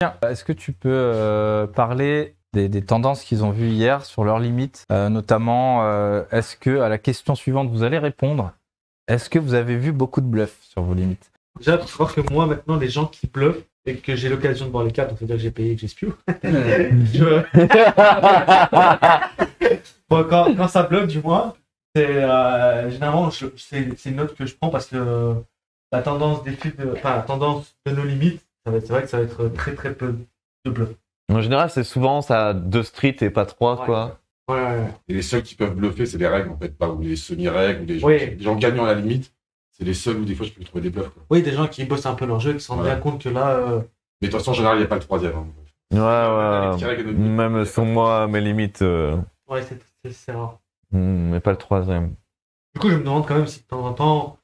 Est-ce que tu peux parler des tendances qu'ils ont vues hier sur leurs limites, notamment est-ce que à la question suivante vous allez répondre, est-ce que vous avez vu beaucoup de bluffs sur vos limites? Déjà, il faut savoir que moi, maintenant, les gens qui bluffent et que j'ai l'occasion de voir les cartes, donc c'est-à-dire que j'ai payé et que j'espionne. Bon, quand ça bluffe, du moins, c'est généralement c'est une note que je prends parce que la tendance la tendance de nos limites, c'est vrai que ça va être très très peu de bluff. En général, c'est souvent ça 2 streets et pas 3, Ouais. quoi. Ouais. Et les seuls qui peuvent bluffer, c'est les règles, en fait, pas ou les semi-règles, ou Oui. des gens gagnants à la limite. C'est les seuls où des fois je peux trouver des bluffs, quoi. Oui, des gens qui bossent un peu leur jeu, qui se rendent bien compte que là. Mais de toute façon, en général, il n'y a pas le troisième. Hein. Ouais. Les petits règles de Même sur moi, mes limites, Ouais, c'est rare. mais pas le 3e. Du coup, je me demande quand même si de temps en temps,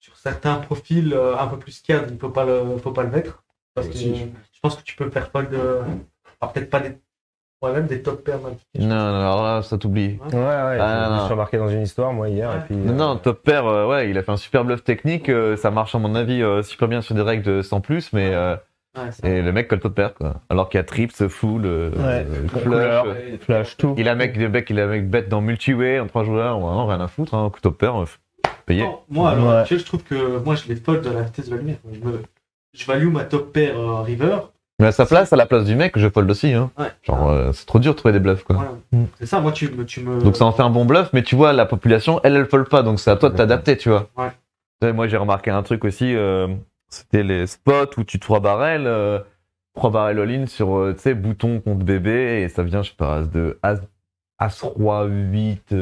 sur certains profils un peu plus scared, il ne faut pas le mettre. Parce que je pense que tu peux faire fold peut-être pas même des top pairs. Non, alors là, ça t'oublie. Ouais, je me non. suis remarqué dans une histoire, moi, hier. Ouais. Et puis, Non, top pair, ouais, il a fait un super bluff technique. Ça marche, à mon avis, super bien sur des règles de 100 plus, mais. Et le mec colle top pair, quoi. Alors qu'il y a trips, full, flush. flash, tout. Il a mec bet dans multi-way en 3 joueurs, vraiment rien à foutre, hein. Top pair, payé. Non, moi, alors, actuellement, je trouve que moi, je les fold à la vitesse de la lumière. Je value ma top pair river. Mais à sa place, à la place du mec, je fold aussi, hein. Ouais. Genre, c'est trop dur de trouver des bluffs, quoi. Voilà. C'est ça, moi, tu me. Donc ça en fait un bon bluff, mais tu vois, la population, elle fold pas, donc c'est à toi de t'adapter, tu vois. Ouais. Tu sais, moi, j'ai remarqué un truc aussi, c'était les spots où tu 3 barrels all-in sur, tu sais, bouton contre bébé, et ça vient, je sais pas, As roi 8,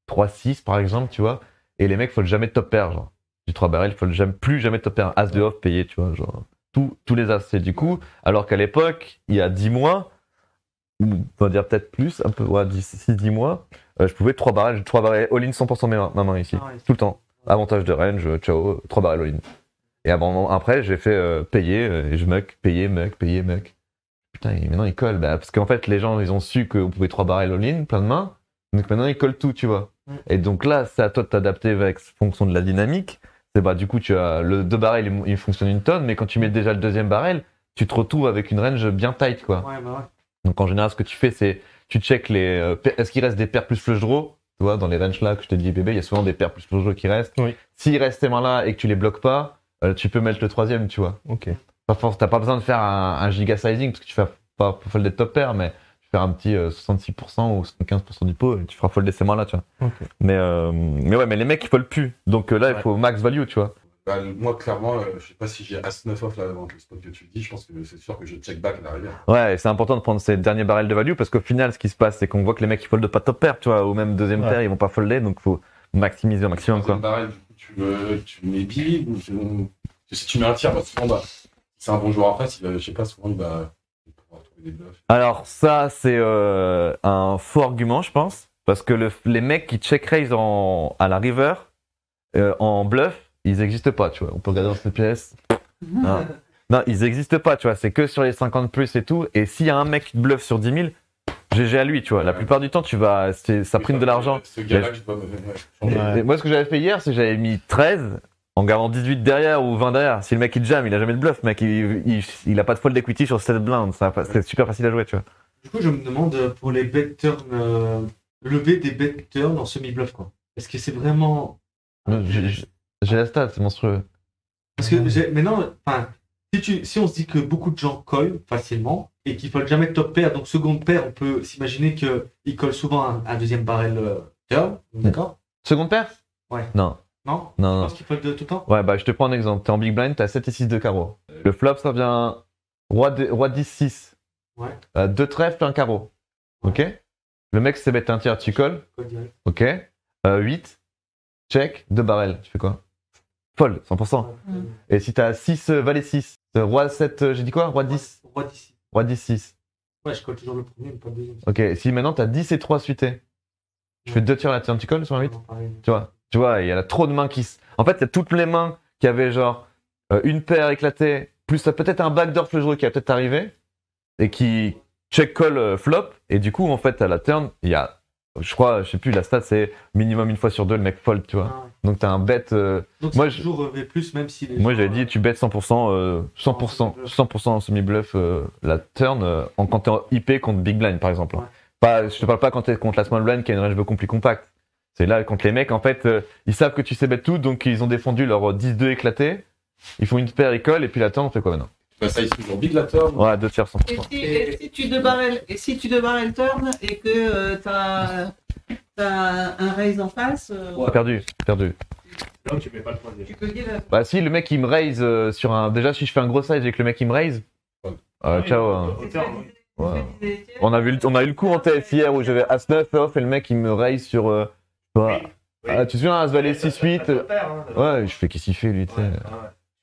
3 6 par exemple, tu vois. Et les mecs fold jamais de top pair, genre. Du 3 barrels, fold plus jamais de top pair. As de off payé, tu vois, genre. Tous les as, c'est du coup. Alors qu'à l'époque, il y a 10 mois, ou on va dire peut-être plus, un peu, ouais, 10 mois, je pouvais 3 barrels all-in 100% ma main ici. Tout le temps. Avantage de range, ciao, 3 barrels all-in. Et après, j'ai fait payer, et je muck, payer, muck. Putain, et maintenant ils collent. Bah, parce qu'en fait, les gens, ils ont su qu'on pouvait 3 barrels all-in, plein de mains. Donc maintenant, ils collent tout, tu vois. Et donc là, c'est à toi de t'adapter avec fonction de la dynamique. C'est bah, du coup, tu as le 2 barrels, il fonctionne une tonne, mais quand tu mets déjà le 2e barrel, tu te retrouves avec une range bien tight, quoi. Ouais. Donc en général, ce que tu fais, c'est tu check est-ce qu'il reste des paires plus flush draw. Tu vois, dans les ranges là que je te dis bébé, il y a souvent des paires plus flush draw qui restent. Oui. S'il reste tes mains là et que tu les bloques pas, tu peux mettre le 3e, tu vois. Ok. T'as pas besoin de faire un giga sizing parce que tu fais pas fold des top pairs, mais tu fais un petit 66% ou 75% du pot et tu feras folder ces mains là, tu vois. Okay. Mais ouais, mais les mecs ils foldent plus. Donc là, il faut max value, tu vois. Bah, moi, clairement, je sais pas si j'ai As-9 off là devant le spot que tu dis. Je pense que c'est sûr que je check back à l'arrière. Ouais, et c'est important de prendre ces derniers barrels de value parce qu'au final, ce qui se passe, c'est qu'on voit que les mecs ils foldent pas top pair, tu vois, ou même 2e paire, ils vont pas folder, donc faut maximiser au maximum, quoi. Barrel, tu mets big ou si tu mets un tiers, bah, souvent, bah, c'est un bon joueur après. Je sais pas, souvent, il va pouvoir trouver des bluffs. Alors, ça, c'est un faux argument, je pense, parce que les mecs qui check raise à la river, en bluff, ils n'existent pas, tu vois. On peut regarder dans cette pièce. Non, ils n'existent pas, tu vois. C'est que sur les 50 plus et tout. Et s'il y a un mec qui te bluffe sur 10 000, GG à lui, tu vois. La plupart du temps, ça prime de l'argent. Ce gars-là, tu peux Et moi, ce que j'avais fait hier, c'est que j'avais mis 13 en gardant 18 derrière ou 20 derrière. Si le mec il jam, il a jamais de bluff, mec. Il a pas de fold d'equity sur 7 blindes. C'est super facile à jouer, tu vois. Du coup, je me demande pour les bet turn, lever des bet turn en semi-bluff, quoi. Est-ce que c'est vraiment. J'ai la stat, c'est monstrueux. Parce que maintenant, si on se dit que beaucoup de gens collent facilement et qu'ils foldent jamais de top pair, donc seconde paire, on peut s'imaginer qu'ils collent souvent un 2e barrel turn, d'accord? Seconde paire? Ouais. Non. Non? Non, Je non. pense qu'ils foldent tout le temps? Ouais, bah je te prends un exemple. T'es en big blind, t'as 7 et 6 de carreau. Le flop, ça vient roi 10 6. Ouais. 2 trèfles, un carreau. Ok? Le mec s'est bête un tiers, tu colles. Colle direct. Ok? 8, check, 2 barrels. Tu fais quoi? Fold, 100%. Et si t'as 6, valet 6, roi 7, j'ai dit quoi? Roi 10. Roi 10. Roi 10 6. Ouais, je colle toujours le premier, mais pas le deuxième. Ok, si maintenant t'as 10 et 3 suités, tu fais 2 tirs là-dessus, tu colles sur un 8? Non, pareil. Tu vois, il y a trop de mains En fait, il y a toutes les mains qui avaient genre une paire éclatée, plus peut-être un backdoor flush draw qui va peut-être arriver, et qui check call flop, et du coup, en fait, à la turn, il y a je crois, je sais plus, la stat c'est minimum une fois sur deux le mec fold, tu vois. Ah, ouais. Donc t'as un bet. Donc Moi, c'est toujours V+, même si les Moi gens, j'avais dit tu bets 100%, 100% en semi-bluff la turn quand t'es en IP contre Big Blind par exemple. Ouais. Pas, je te parle pas quand t'es contre la small blind qui a une range beaucoup plus compacte. C'est là contre les mecs en fait, ils savent que tu sais bet tout donc ils ont défendu leur 10-2 éclaté. Ils font une paire, ils collent et puis la turn on fait quoi maintenant? Bah, ça, il se toujours big la turn. Ouais, 2 tiers 100%. Et si tu débarrelles le turn et que t'as un raise en face, Perdu. Là, tu mets pas le troisième. tu peux dire. Bah si le mec il me raise sur un. Déjà si je fais un gros size et que le mec il me raise. Ciao. Hein. Ouais. On a eu le coup en TF hier où j'avais As-9 off et le mec il me raise sur. Tu te souviens As-Valet 6-8 Ouais, je fais qu'est-ce qu'il fait lui, tu sais.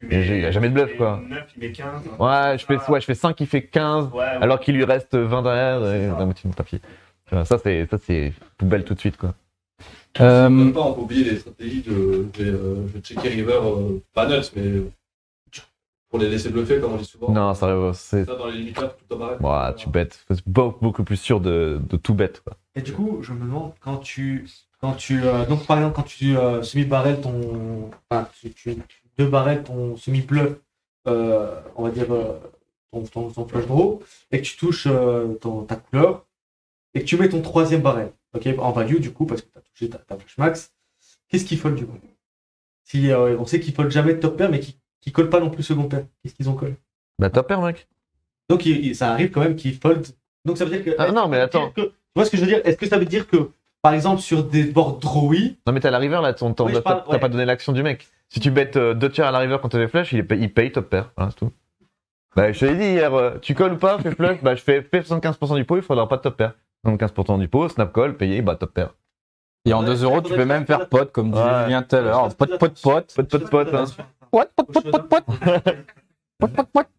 Il a jamais de bluff quoi. 9, il met 15. Ouais, je fais 5, il fait 15, Ouais, alors qu'il lui reste 20 derrière et la moitié de mon tapis. Tu vois, ça c'est poubelle tout de suite quoi. Même pas, on peut oublier les stratégies je vais checker river, pas nuts, mais pour les laisser bluffer, comme on dit souvent. Non, ça arrive, c'est. Ça, dans les limiteurs, tout à fait. Ouais, tu bêtes. C'est beaucoup plus sûr de tout bet quoi. Et du coup, je me demande, donc par exemple, quand tu semi-barrel ton. Enfin, tu deux barrels ton semi-bluff, on va dire ton flush draw, et que tu touches ta couleur, et que tu mets ton troisième barrel, ok, en value du coup, parce que tu as touché ta flush max, qu'est-ce qu'il fold du coup? Si on sait qu'ils fold jamais de top pair, mais qui collent pas non plus second pair, qu'est-ce qu'ils ont collé? Bah top pair mec. Donc ça arrive quand même qu'ils fold. Donc ça veut dire que. Ah, non, mais attends. Tu vois ce que je veux dire? Est-ce que ça veut dire que, par exemple, sur des boards drawy. Non mais t'as la river là, Oui, je parle, t'as ouais. pas donné l'action du mec. Si tu bêtes 2 tiers à la river quand t'as des flush, il paye top pair, voilà, c'est tout. Bah je te l'ai dit hier, tu colles ou pas, fais flush, bah je fais 75% du pot, il faudra pas de top pair. 75% du pot, snap call, payé, bah top pair. Et en 2 euros, tu peux même faire pote, comme disait Ouais. Julien tout à l'heure. Pote. Pote, hein. Pote.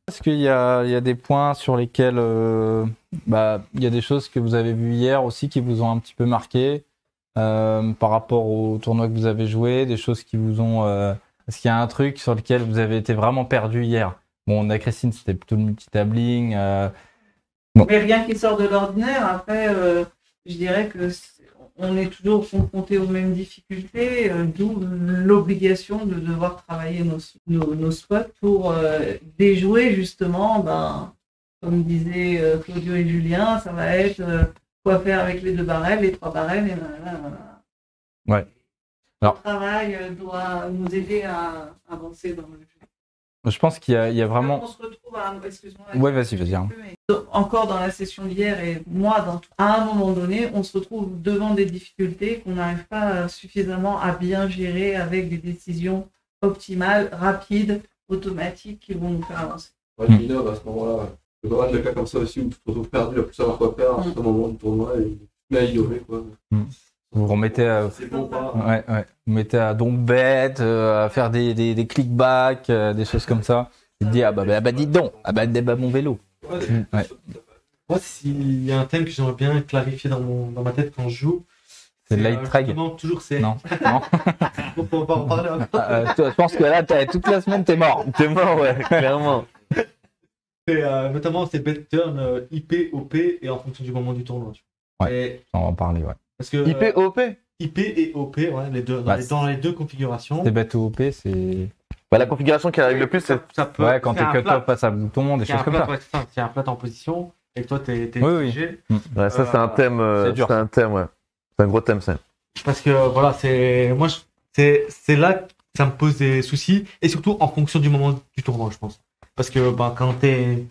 Est-ce qu'il y a des points sur lesquels il y a des choses que vous avez vues hier aussi qui vous ont un petit peu marqué par rapport au tournoi que vous avez joué, des choses qui vous ont. Est-ce qu'il y a un truc sur lequel vous avez été vraiment perdu hier? Bon, on a Christine, c'était plutôt le multitabling. Mais rien qui sort de l'ordinaire. Après, je dirais que on est toujours confronté aux mêmes difficultés, d'où l'obligation de devoir travailler nos spots pour déjouer justement, comme disaient Claudio et Julien, ça va être quoi faire avec les 2 barrels, les 3 barrels, et voilà. Ouais. Alors- Le travail doit nous aider à avancer dans le jeu. Je pense qu'il y a vraiment. On se retrouve excuse-moi. Ouais, vas-y. Hein. Encore dans la session d'hier et moi, à un moment donné, on se retrouve devant des difficultés qu'on n'arrive pas suffisamment à bien gérer avec des décisions optimales, rapides, automatiques qui vont nous faire avancer. Ouais, je m'innove à ce moment-là. Il y a pas mal de cas comme ça aussi où tu te retrouves perdu à plus savoir quoi faire à un moment du tournoi et là, innover quoi. Vous remettez à. C'est bon, pas. Ouais. Vous mettez à donc bête, à faire des clickbacks, des choses comme ça. Tu te dis, dis donc, mon vélo. Ouais. Moi, s'il y a un thème que j'aimerais bien clarifier dans ma tête quand je joue, C'est le light trag. justement, toujours c'est. Non. On va pas en parler encore. Je pense que là, toute la semaine, t'es mort. T'es mort, ouais, clairement. Notamment, c'est bet turn IP, OP et en fonction du moment du tournoi. Tu vois. Ouais. Et On va en parler, ouais. parce que, IP, OP. IP et OP, ouais, les deux, Bah, dans les deux configurations. C'est bête ou OP, c'est. Bah la configuration qui arrive le plus, c'est. ça peut. Ouais, quand c'est t'es un cut flat. off face à bouton, des C'est choses un comme flat, ça. ouais, c'est ça. C'est un flat en position et que toi, t'es Oui, oui. dirigé. Ouais, ça c'est un thème. c'est dur. C'est un thème, ouais. C'est un gros thème, ça. Parce que voilà, c'est là que ça me pose des soucis et surtout en fonction du moment du tournoi, je pense. Parce que quand t'es.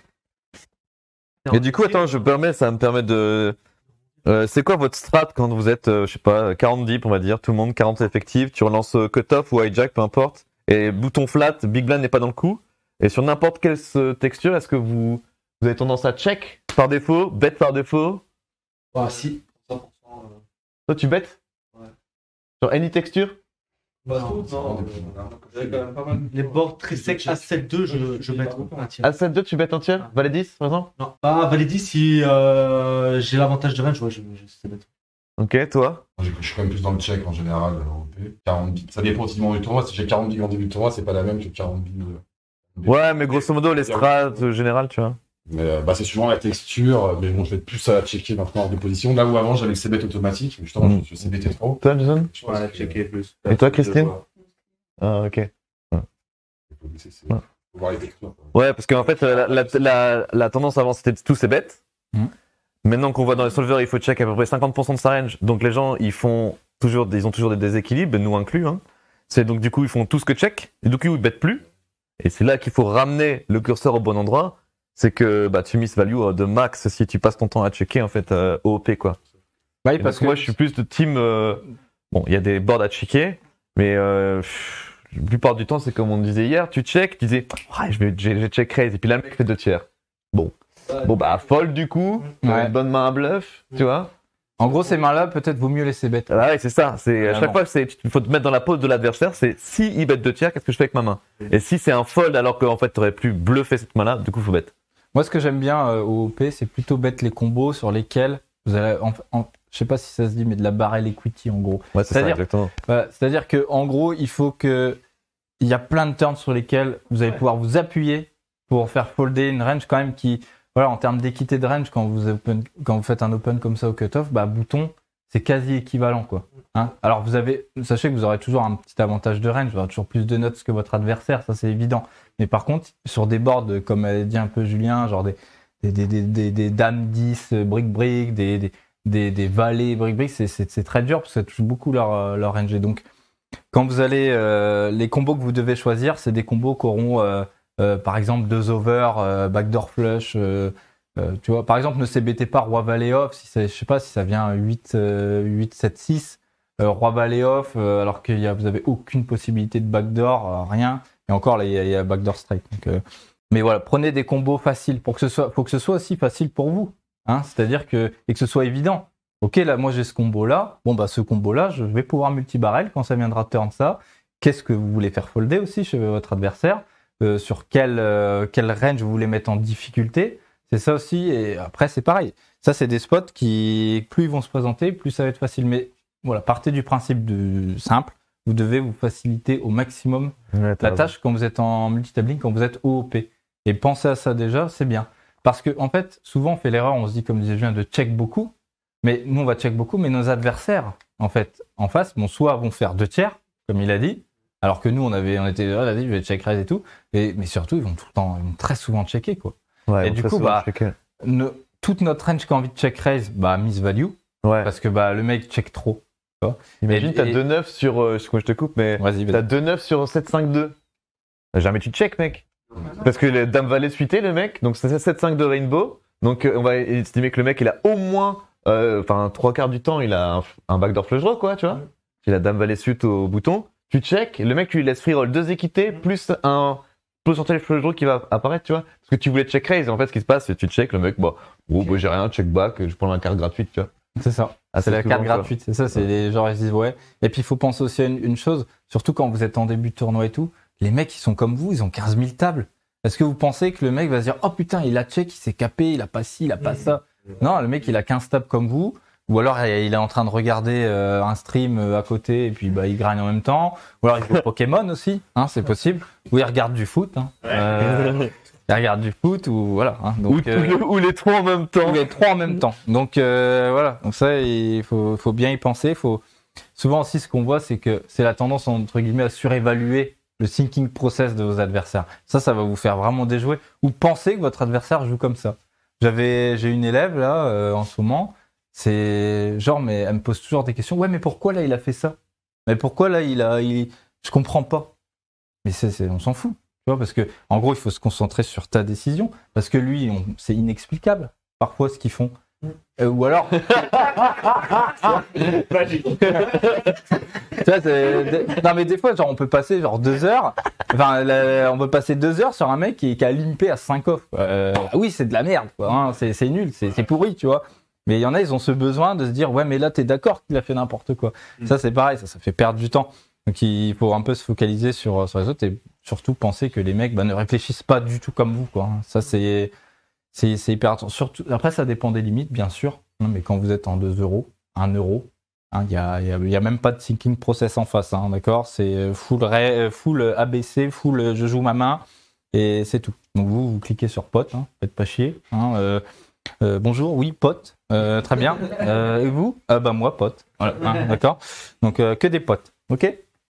Et du coup, attends, ça me permet de. C'est quoi votre strat quand vous êtes, je sais pas, 40 deep, on va dire, tout le monde, 40 effectifs, tu relances cut-off ou hijack, peu importe, et bouton flat, big blind n'est pas dans le coup, et sur n'importe quelle texture, est-ce que vous avez tendance à check par défaut, bet par défaut? Ah, si. 100%. Toi, tu bet? Ouais. Sur any texture? Pas Non, tout, non. J'avais quand même pas mal. Les boards très secs à 7-2, je mets un tiers. À 7-2, tu bet un tiers? Valet 10, par exemple? Non, validé si j'ai l'avantage de range, ouais, je sais mettre. Ok, toi? Je suis quand même plus dans le check en général. En OP. 40 bits. Ça dépend aussi du moment du tournoi. Si j'ai 40 bits en début de tournoi, c'est pas la même que 40 bits. Ouais, mais grosso modo, les strats, général, tu vois. Mais c'est souvent la texture, mais bon, je vais être plus à checker maintenant hors de position. Là où avant j'avais le CBT automatique, mais justement je CBT trop. Toi, Jason? Je pense que- checker plus. Et toi, Christine? Ah, ok. Faut voir les textures. quoi. Ouais, parce qu'en fait, la tendance avant, c'était tous ces bêtes. Maintenant qu'on voit dans les solvers, il faut check à peu près 50% de sa range. Donc les gens, ils ont toujours des déséquilibres, nous inclus. Hein. C'est donc du coup, ils font tout ce que check. Et du coup, ils bêtent plus. Et c'est là qu'il faut ramener le curseur au bon endroit. C'est que tu miss value de max si tu passes ton temps à checker en fait OOP quoi. Oui, Et donc, moi, je suis plus de team. Bon, il y a des boards à checker, mais la plupart du temps, c'est comme on disait hier, tu check, tu disais, ouais, j'ai check raise, et puis là, le mec fait 2 tiers. Bon, fold du coup, Ouais. une bonne main à bluff, tu vois. En gros, ces mains-là, peut-être vaut mieux laisser bête. Ah ouais, c'est ça. C'est à chaque Vraiment. fois, il faut te mettre dans la pose de l'adversaire. C'est si il bet 2 tiers, qu'est-ce que je fais avec ma main? Et si c'est un fold alors qu'en fait, t'aurais pu bluffer cette main-là, du coup, faut bet. Moi, ce que j'aime bien au OP, c'est plutôt bête les combos sur lesquels vous allez, je sais pas si ça se dit, mais de la barrel equity en gros. Ouais, c'est ça, C'est-à-dire- exactement. Voilà, c'est-à-dire que en gros, il faut que il y a plein de turns sur lesquels vous allez pouvoir vous appuyer pour faire folder une range quand même qui, voilà, en termes d'équité de range, quand vous faites un open comme ça au cutoff, bouton, c'est quasi équivalent quoi. Hein, alors sachez que vous aurez toujours un petit avantage de range, vous aurez toujours plus de notes que votre adversaire, ça c'est évident. Mais par contre, sur des boards, comme a dit un peu Julien, genre des dames 10 brick-brick, des valets brick-brick, c'est très dur parce que ça touche beaucoup leur range. Et donc, quand vous allez, les combos que vous devez choisir, c'est des combos qui auront, par exemple, 2 over, backdoor flush. Tu vois, par exemple, ne CBT pas roi valet off. Je sais pas si ça vient 8, 7, 6. Roi valet off, alors que vous avez aucune possibilité de backdoor, rien. Et encore, là, il y a backdoor straight. Donc, mais voilà, prenez des combos faciles faut que ce soit aussi facile pour vous. Hein, c'est-à-dire que ce soit évident. Ok, là, moi, j'ai ce combo-là. Bon, ce combo-là, je vais pouvoir multi-barrel quand ça viendra turn ça. Qu'est-ce que vous voulez faire folder aussi chez votre adversaire? Sur quel range vous voulez mettre en difficulté? C'est ça aussi. Et après, c'est pareil. Ça, c'est des spots qui, plus ils vont se présenter, plus ça va être facile. Mais voilà, partez du principe simple. Vous devez vous faciliter au maximum Ouais, la tâche quand vous êtes en multitabling, quand vous êtes OOP. Et pensez à ça déjà, c'est bien. Parce que, en fait, souvent, on fait l'erreur, on se dit, comme disait Julien, de check beaucoup. Mais nous, on va check beaucoup, mais nos adversaires, en fait, en face, soit vont faire 2 tiers, comme il a dit, alors que nous, on était là, on a dit, je vais check raise et tout. Mais surtout, ils vont très souvent checker, quoi. Ouais, Et du très coup, souvent, je sais que- toute notre range qui a envie de check raise, miss value, Ouais. parce que le mec check trop. Imagine, Et- t'as et- 2-9 sur. Excuse-moi, je te coupe, mais. Vas-y, T'as 2-9 sur 7-5-2. Jamais tu check, mec. Parce que les dames valet suité, le mec. Donc c'est 7-5 de rainbow. Donc on va estimer que le mec, il a au moins. 3/4 du temps, il a un backdoor flush draw, quoi, tu vois. Il a dame valet suite au bouton. Tu check. Le mec, tu lui laisses free roll 2 équités plus un potentiel flush draw qui va apparaître, tu vois. Parce que tu voulais check raise. Et en fait, ce qui se passe, c'est que tu check, le mec, j'ai rien, check back, je prends la carte gratuite, tu vois. C'est ça. C'est la carte gratuite, c'est ça, c'est les gens ils se disent ouais. Et puis il faut penser aussi à une chose, surtout quand vous êtes en début de tournoi et tout, les mecs ils sont comme vous, ils ont 15 000 tables. Est-ce que vous pensez que le mec va se dire oh putain il a check, il s'est capé, il a pas ci, il a pas ça? Non, le mec il a 15 tables comme vous, ou alors il est en train de regarder un stream à côté et puis il grind en même temps, ou alors il joue au Pokémon aussi, hein, c'est possible, ou il regarde du foot. Hein. Il regarde du foot ou voilà. Hein, donc, ou les 3 en même temps. ou les 3 en même temps. Donc voilà. Donc ça, il faut bien y penser. Souvent aussi, ce qu'on voit, c'est que c'est la tendance entre guillemets à surévaluer le thinking process de vos adversaires. Ça va vous faire vraiment déjouer ou penser que votre adversaire joue comme ça. J'ai une élève là en ce moment. C'est genre, mais elle me pose toujours des questions. Ouais, mais pourquoi là il a fait ça? Mais pourquoi là je comprends pas. Mais on s'en fout. Tu vois, parce que en gros, il faut se concentrer sur ta décision, parce que lui, c'est inexplicable parfois ce qu'ils font. Ou alors, Magique. tu vois, non mais des fois, genre on peut passer genre 2 heures. Enfin, on peut passer 2 heures sur un mec qui a limpé à 5 off. Oui, c'est de la merde, quoi. Hein, c'est nul, c'est pourri, tu vois. Mais il y en a, ils ont ce besoin de se dire ouais, mais là, t'es d'accord qu'il a fait n'importe quoi. Ça, c'est pareil, ça fait perdre du temps. Donc il faut un peu se focaliser sur les autres et surtout penser que les mecs ne réfléchissent pas du tout comme vous, quoi. Ça c'est hyper important. Surtout, après ça dépend des limites bien sûr, hein, mais quand vous êtes en 2 euros, 1 euro, il y a même pas de thinking process en face, hein, d'accord. C'est full ABC, full je joue ma main Et c'est tout. Donc vous cliquez sur pote, hein, faites pas chier. Hein, bonjour, oui, pote. Très bien. Et vous? Bah moi, pote. Voilà, hein, d'accord. Donc que des potes. Ok?